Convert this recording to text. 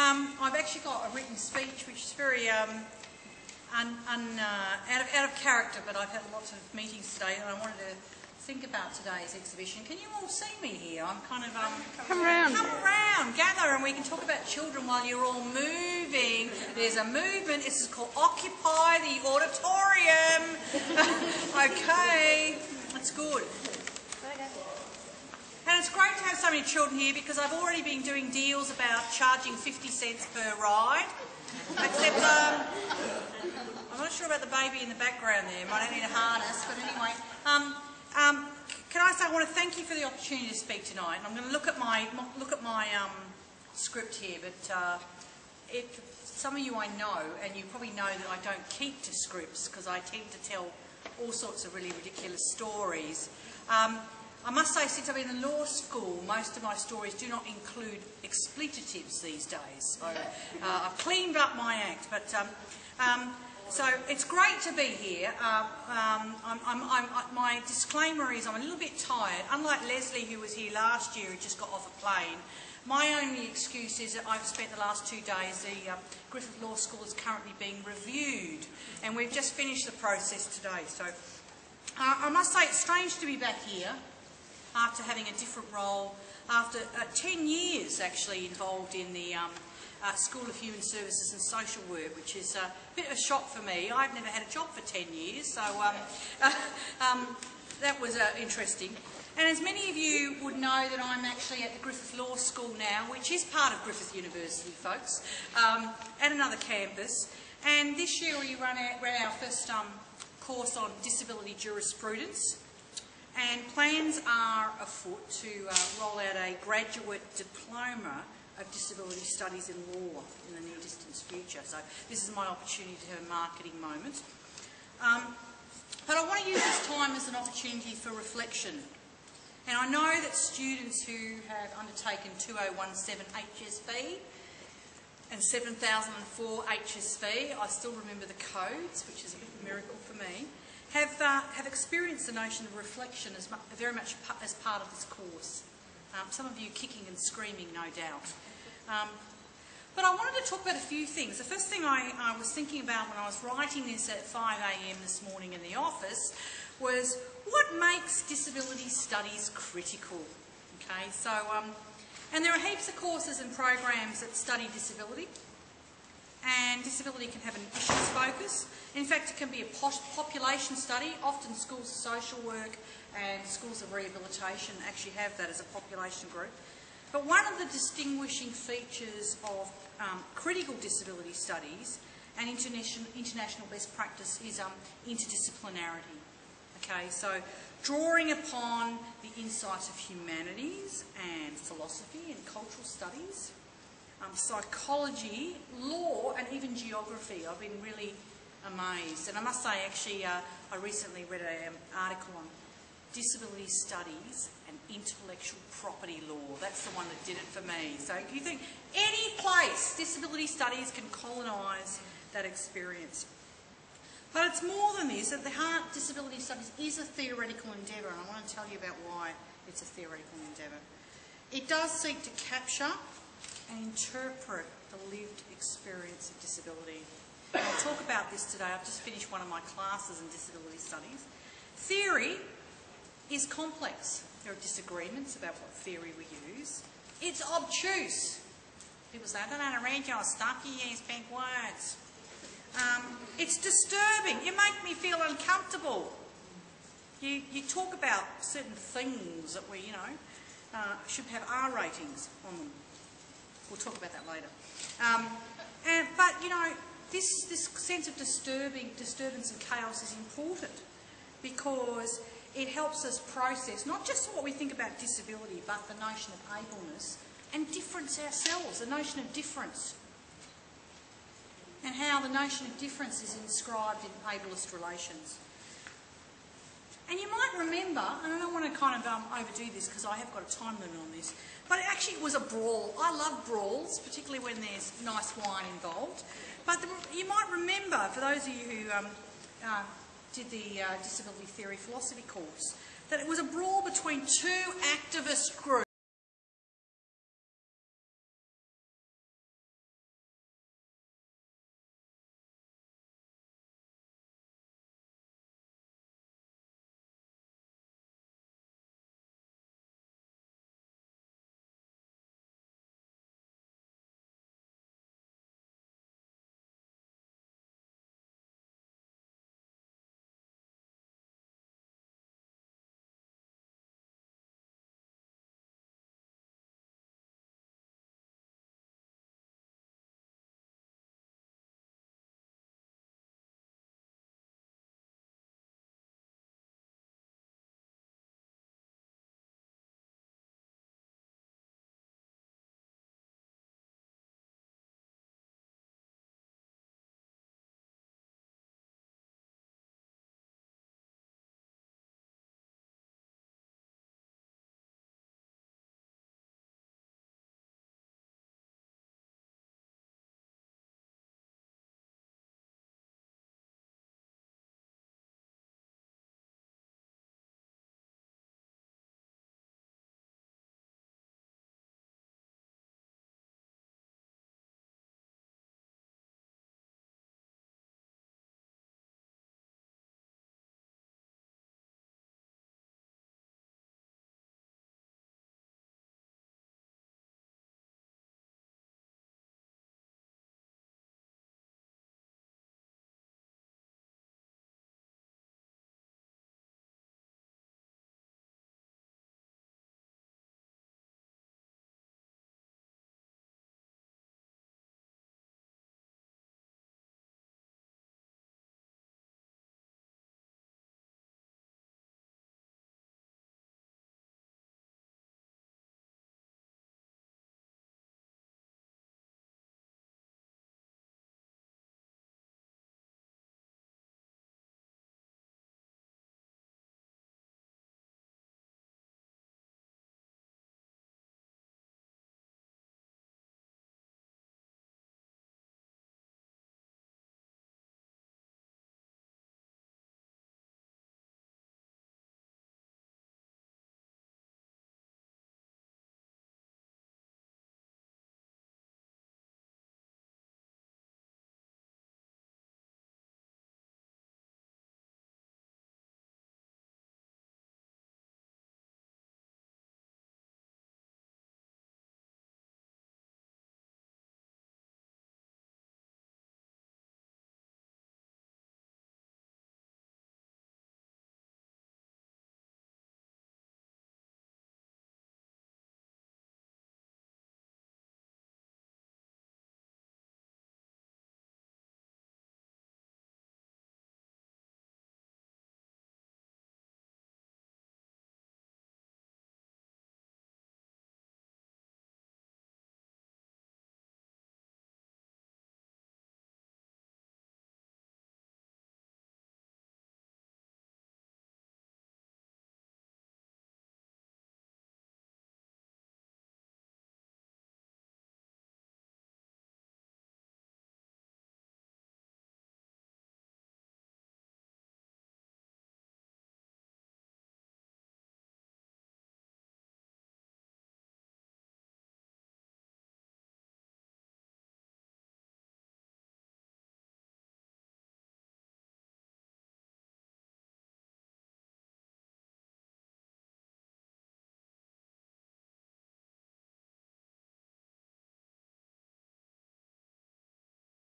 I've actually got a written speech which is very out of character, but I've had lots of meetings today and I wanted to think about today's exhibition. Can you all see me here? I'm kind of... Come around, gather, and we can talk about children while you're all moving. There's a movement. This is called Occupy the Auditorium. Okay, that's good. And it's great to have so many children here because I've already been doing deals about charging 50 cents per ride. Except I'm not sure about the baby in the background there. Might need a harness, but anyway. Can I say I want to thank you for the opportunity to speak tonight. And I'm going to look at my script here, but some of you I know, and you probably know that I don't keep to scripts because I tend to tell all sorts of really ridiculous stories. I must say, since I've been in law school, most of my stories do not include expletives these days. So I've cleaned up my act, but so it's great to be here. My disclaimer is I'm a little bit tired. Unlike Leslie, who was here last year, who just got off a plane, my only excuse is that I've spent the last 2 days, the Griffith Law School is currently being reviewed, and we've just finished the process today. So I must say it's strange to be back here after having a different role, after 10 years actually involved in the School of Human Services and Social Work, which is a bit of a shock for me. I've never had a job for 10 years, so that was interesting. And as many of you would know, that I'm actually at the Griffith Law School now, which is part of Griffith University, folks, at another campus. And this year we ran our first course on disability jurisprudence. And plans are afoot to roll out a graduate diploma of disability studies in law in the near distant future. So this is my opportunity to have a marketing moment. But I want to use this time as an opportunity for reflection. And I know that students who have undertaken 2017 HSV and 7004 HSV, I still remember the codes, which is a bit of a miracle for me, have experienced the notion of reflection very much as part of this course. Some of you kicking and screaming, no doubt. But I wanted to talk about a few things. The first thing I was thinking about when I was writing this at 5 a.m. this morning in the office was what makes disability studies critical. Okay, so and there are heaps of courses and programs that study disability. And disability can have an issues focus. In fact, it can be a population study. Often schools of social work and schools of rehabilitation actually have that as a population group. But one of the distinguishing features of critical disability studies and international best practice is interdisciplinarity. Okay, so drawing upon the insights of humanities and philosophy and cultural studies, psychology, law, and even geography. I've been really amazed. And I must say, actually, I recently read an article on disability studies and intellectual property law. That's the one that did it for me. So if you think any place disability studies can colonise that experience. But it's more than this. At the heart, disability studies is a theoretical endeavour, and I want to tell you about why it's a theoretical endeavour. It does seek to capture and interpret the lived experience of disability. And I'll talk about this today. I've just finished one of my classes in disability studies. Theory is complex. There are disagreements about what theory we use. It's obtuse. People say, I don't know how to read your stuff, you use big words. It's disturbing. You make me feel uncomfortable. You talk about certain things that we, should have R ratings on them. We'll talk about that later. But this sense of disturbance and chaos is important because it helps us process not just what we think about disability, but the notion of ableness and difference ourselves, the notion of difference, and how the notion of difference is inscribed in ableist relations. And you might remember, and I don't want to kind of overdo this because I have got a time limit on this, but it was a brawl. I love brawls, particularly when there's nice wine involved. But you might remember, for those of you who did the Disability Theory Philosophy course, that it was a brawl between two activist groups.